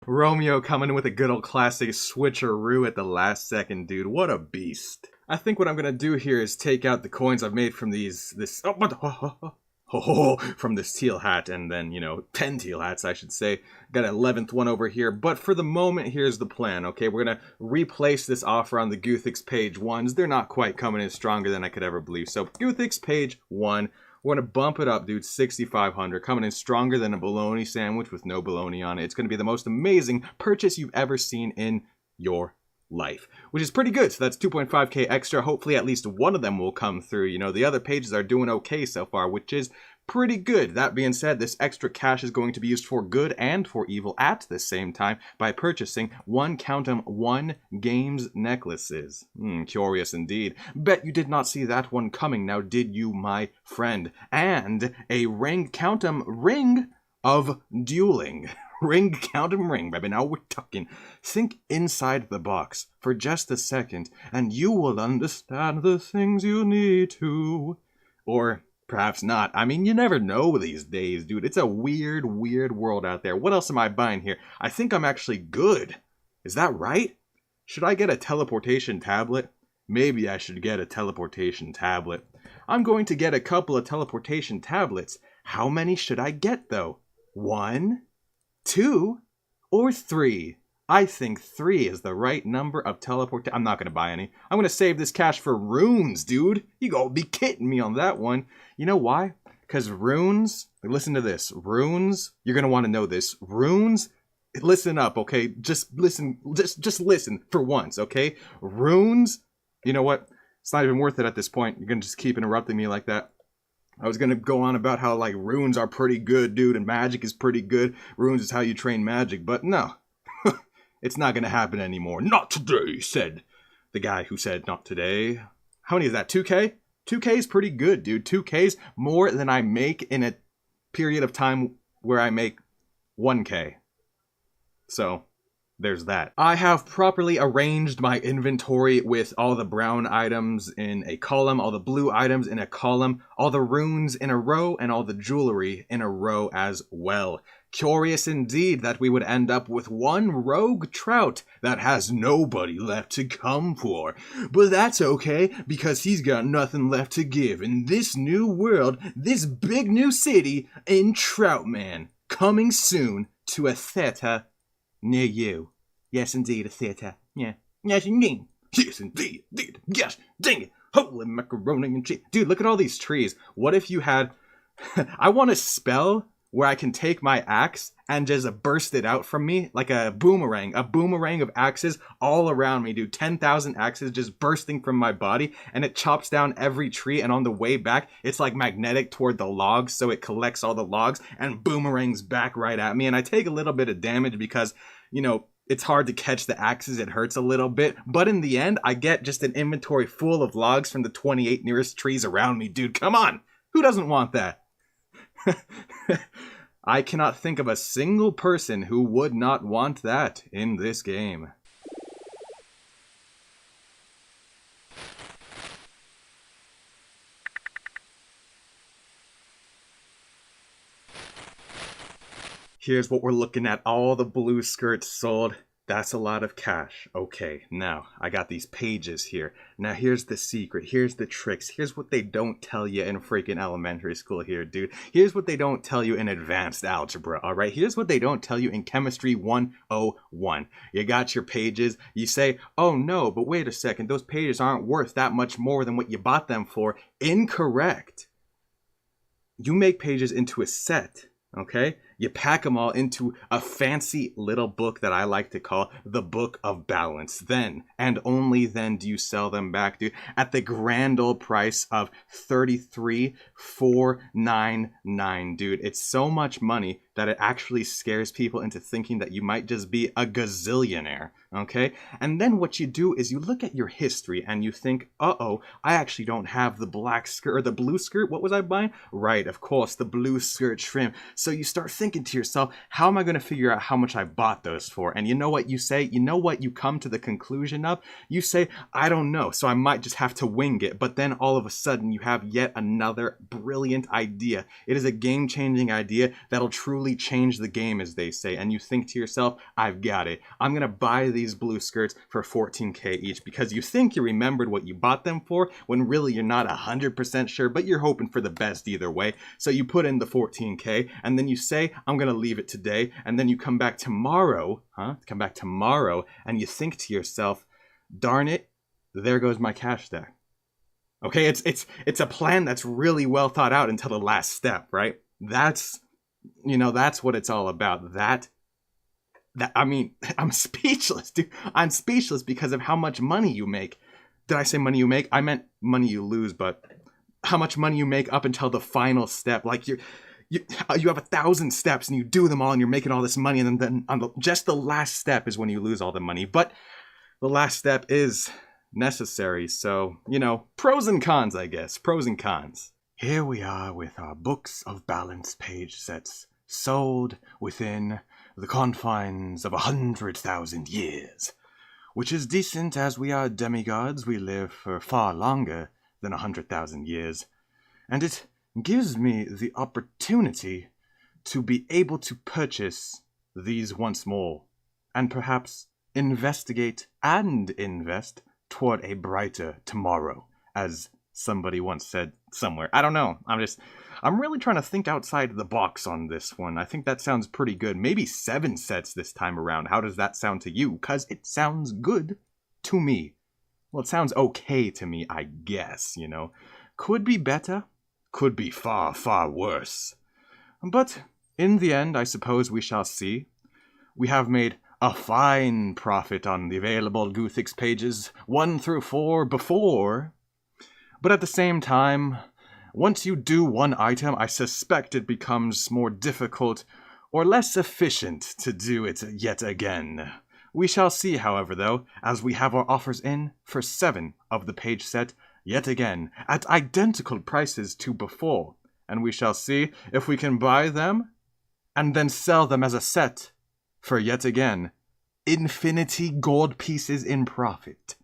Romeo coming in with a good old classic switcheroo at the last second, dude. What a beast. I think what I'm gonna do here is take out the coins I've made from from this teal hat, and then, 10 teal hats, I should say. Got an 11th one over here, but for the moment, here's the plan, okay? We're gonna replace this offer on the Guthix page 1s. They're not quite coming in stronger than I could ever believe. So, Guthix page 1, we're gonna bump it up, dude, 6,500, coming in stronger than a bologna sandwich with no bologna on it. It's gonna be the most amazing purchase you've ever seen in your life, which is pretty good. So that's 2.5k extra. Hopefully at least one of them will come through. The other pages are doing okay so far, which is pretty good. That being said, this extra cash is going to be used for good and for evil at the same time by purchasing count 'em, 1 games necklaces. Curious indeed. Bet you did not see that one coming, now did you, my friend? And a count 'em, ring of dueling. Count 'em ring, baby. Now we're talking. Think inside the box for just a second, and you will understand the things you need to. Or perhaps not. I mean, you never know these days, dude. It's a weird, weird world out there. What else am I buying here? I think I'm actually good. Is that right? Should I get a teleportation tablet? Maybe I should get a teleportation tablet. I'm going to get a couple of teleportation tablets. How many should I get, though? 1, 2, or 3? I think 3 is the right number of teleport. I'm not going to buy any. I'm going to save this cash for runes, dude. You gotta be kidding me on that one. You know why? Because runes, listen to this. Runes, you're going to want to know this. Runes, listen up, okay? Just listen for once, okay? Runes, you know what? It's not even worth it at this point. You're going to just keep interrupting me like that. I was going to go on about how, runes are pretty good, dude, and magic is pretty good. Runes is how you train magic, but no. It's not going to happen anymore. Not today, said the guy who said not today. How many is that, 2K? 2K is pretty good, dude. 2K's more than I make in a period of time where I make 1K. So, there's that. I have properly arranged my inventory with all the brown items in a column, all the blue items in a column, all the runes in a row, and all the jewelry in a row as well. Curious indeed that we would end up with one rogue trout that has nobody left to come for. But that's okay, because he's got nothing left to give in this new world, this big new city in Troutman. Coming soon to a theater near you. Yes, indeed, a theater. Yeah. Yes, indeed. Yes, indeed. Yes, dang it. Holy macaroni and cheese. Dude, look at all these trees. What if you had... I want a spell where I can take my axe and just burst it out from me like a boomerang of axes all around me, dude. 10,000 axes just bursting from my body, and it chops down every tree, and on the way back, it's like magnetic toward the logs, so it collects all the logs and boomerangs back right at me, and I take a little bit of damage because, it's hard to catch the axes, it hurts a little bit, but in the end, I get just an inventory full of logs from the 28 nearest trees around me, dude. Come on! Who doesn't want that? I cannot think of a single person who would not want that in this game. Here's what we're looking at. All the blue skirts sold. That's a lot of cash. Okay, now, I got these pages here. Now, here's the secret. Here's the tricks. Here's what they don't tell you in freaking elementary school here, dude. Here's what they don't tell you in advanced algebra, alright? Here's what they don't tell you in chemistry 101. You got your pages. You say, oh no, but wait a second. Those pages aren't worth that much more than what you bought them for. Incorrect. You make pages into a set, okay? You pack them all into a fancy little book that I like to call the Book of Balance. Then, and only then, do you sell them back, dude, at the grand old price of $33,499, dude. It's so much money that it actually scares people into thinking that you might just be a gazillionaire, okay? And then what you do is you look at your history and you think, uh-oh, I actually don't have the black skirt, or the blue skirt. What was I buying? Right, of course, the blue skirt trim. So you start thinking to yourself, how am I going to figure out how much I bought those for? And you know what you say? You know what you come to the conclusion of? You say, I don't know, so I might just have to wing it. But then all of a sudden you have yet another brilliant idea. It is a game-changing idea that'll truly literally change the game, as they say, and you think to yourself, I've got it. I'm going to buy these blue skirts for 14K each, because you think you remembered what you bought them for, when really you're not 100% sure, but you're hoping for the best either way. So you put in the 14K, and then you say, I'm going to leave it today, and then you come back tomorrow, and you think to yourself, darn it, there goes my cash stack. Okay, it's a plan that's really well thought out until the last step, right? That's what it's all about. I mean, I'm speechless, dude. I'm speechless because of how much money you make. Did I say money you make? I meant money you lose, but how much money you make up until the final step. Like you have 1,000 steps and you do them all and you're making all this money, and then just the last step is when you lose all the money. But the last step is necessary. So, pros and cons, I guess. Pros and cons. Here we are with our books of balance page sets, sold within the confines of 100,000 years, which is decent as we are demigods. We live for far longer than 100,000 years, and it gives me the opportunity to be able to purchase these once more, and perhaps investigate and invest toward a brighter tomorrow, as somebody once said somewhere. I don't know. I'm really trying to think outside the box on this one. I think that sounds pretty good. Maybe 7 sets this time around. How does that sound to you? Because it sounds good to me. Well, it sounds okay to me, I guess, Could be better. Could be far, far worse. But in the end, I suppose we shall see. We have made a fine profit on the available Guthix pages 1 through 4 before. But at the same time, once you do one item, I suspect it becomes more difficult or less efficient to do it yet again. We shall see, however, though, as we have our offers in for 7 of the page set yet again at identical prices to before, and we shall see if we can buy them and then sell them as a set for yet again infinity gold pieces in profit.